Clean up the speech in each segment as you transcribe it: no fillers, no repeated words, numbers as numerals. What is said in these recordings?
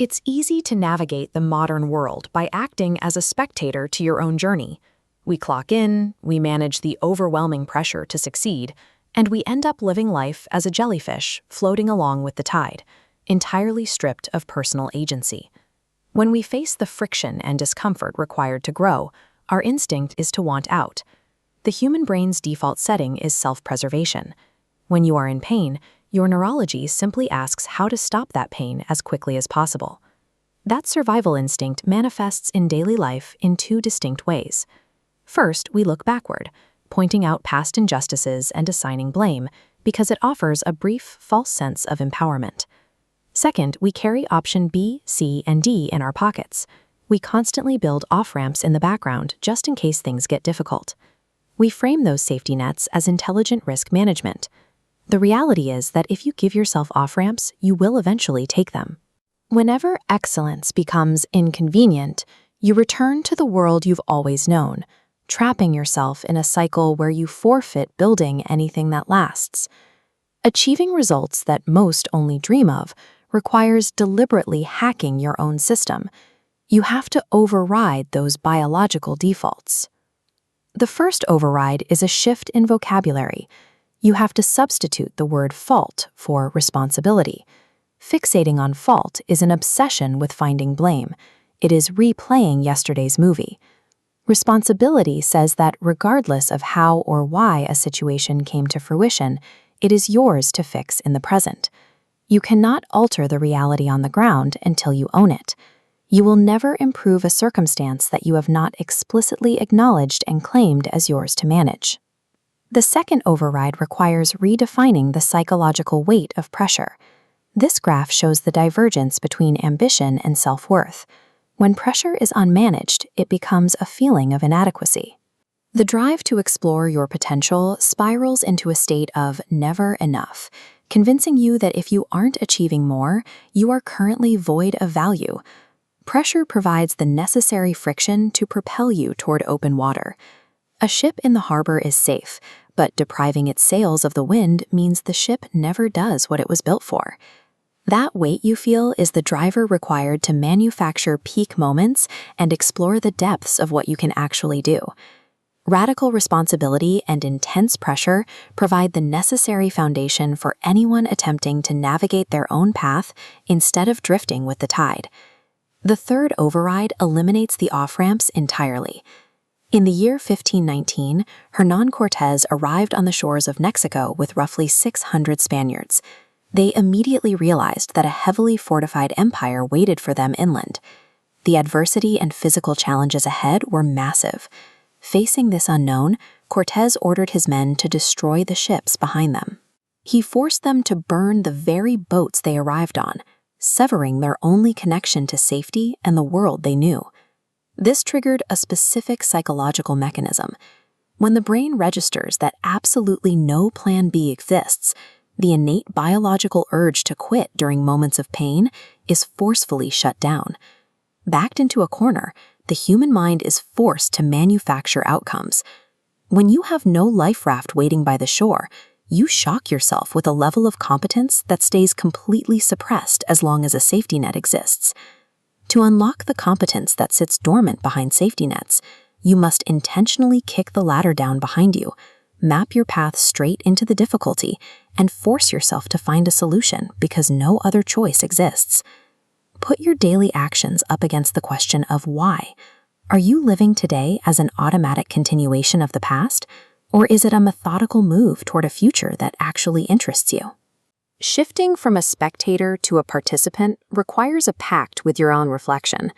It's easy to navigate the modern world by acting as a spectator to your own journey. We clock in, we manage the overwhelming pressure to succeed, and we end up living life as a jellyfish floating along with the tide, entirely stripped of personal agency. When we face the friction and discomfort required to grow, our instinct is to want out. The human brain's default setting is self-preservation. When you are in pain, your neurology simply asks how to stop that pain as quickly as possible. That survival instinct manifests in daily life in two distinct ways. First, we look backward, pointing out past injustices and assigning blame, because it offers a brief, false sense of empowerment. Second, we carry option B, C, and D in our pockets. We constantly build off-ramps in the background just in case things get difficult. We frame those safety nets as intelligent risk management. The reality is that if you give yourself off-ramps, you will eventually take them. Whenever excellence becomes inconvenient, you return to the world you've always known, trapping yourself in a cycle where you forfeit building anything that lasts. Achieving results that most only dream of requires deliberately hacking your own system. You have to override those biological defaults. The first override is a shift in vocabulary. You have to substitute the word fault for responsibility. Fixating on fault is an obsession with finding blame. It is replaying yesterday's movie. Responsibility says that regardless of how or why a situation came to fruition, it is yours to fix in the present. You cannot alter the reality on the ground until you own it. You will never improve a circumstance that you have not explicitly acknowledged and claimed as yours to manage. The second override requires redefining the psychological weight of pressure. This graph shows the divergence between ambition and self-worth. When pressure is unmanaged, it becomes a feeling of inadequacy. The drive to explore your potential spirals into a state of never enough, convincing you that if you aren't achieving more, you are currently void of value. Pressure provides the necessary friction to propel you toward open water. A ship in the harbor is safe, but depriving its sails of the wind means the ship never does what it was built for. That weight you feel is the driver required to manufacture peak moments and explore the depths of what you can actually do. Radical responsibility and intense pressure provide the necessary foundation for anyone attempting to navigate their own path instead of drifting with the tide. The third override eliminates the off-ramps entirely. In the year 1519, Hernán Cortés arrived on the shores of Mexico with roughly 600 Spaniards. They immediately realized that a heavily fortified empire waited for them inland. The adversity and physical challenges ahead were massive. Facing this unknown, Cortés ordered his men to destroy the ships behind them. He forced them to burn the very boats they arrived on, severing their only connection to safety and the world they knew. This triggered a specific psychological mechanism. When the brain registers that absolutely no plan B exists, the innate biological urge to quit during moments of pain is forcefully shut down. Backed into a corner, the human mind is forced to manufacture outcomes. When you have no life raft waiting by the shore, you shock yourself with a level of competence that stays completely suppressed as long as a safety net exists. To unlock the competence that sits dormant behind safety nets, you must intentionally kick the ladder down behind you, map your path straight into the difficulty, and force yourself to find a solution because no other choice exists. Put your daily actions up against the question of why. Are you living today as an automatic continuation of the past, or is it a methodical move toward a future that actually interests you? Shifting from a spectator to a participant requires a pact with your own reflection.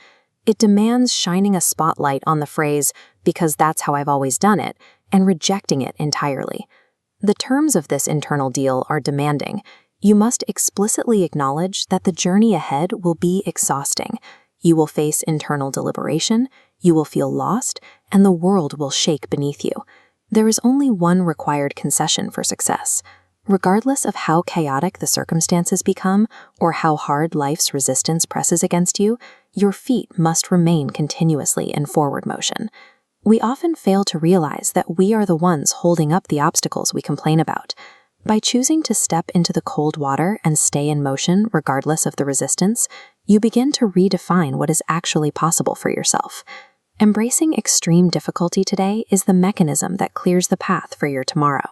It demands shining a spotlight on the phrase, "because that's how I've always done it," and rejecting it entirely. The terms of this internal deal are demanding. You must explicitly acknowledge that the journey ahead will be exhausting. You will face internal deliberation, you will feel lost, and the world will shake beneath you. There is only one required concession for success. Regardless of how chaotic the circumstances become or how hard life's resistance presses against you, your feet must remain continuously in forward motion. We often fail to realize that we are the ones holding up the obstacles we complain about. By choosing to step into the cold water and stay in motion regardless of the resistance, you begin to redefine what is actually possible for yourself. Embracing extreme difficulty today is the mechanism that clears the path for your tomorrow.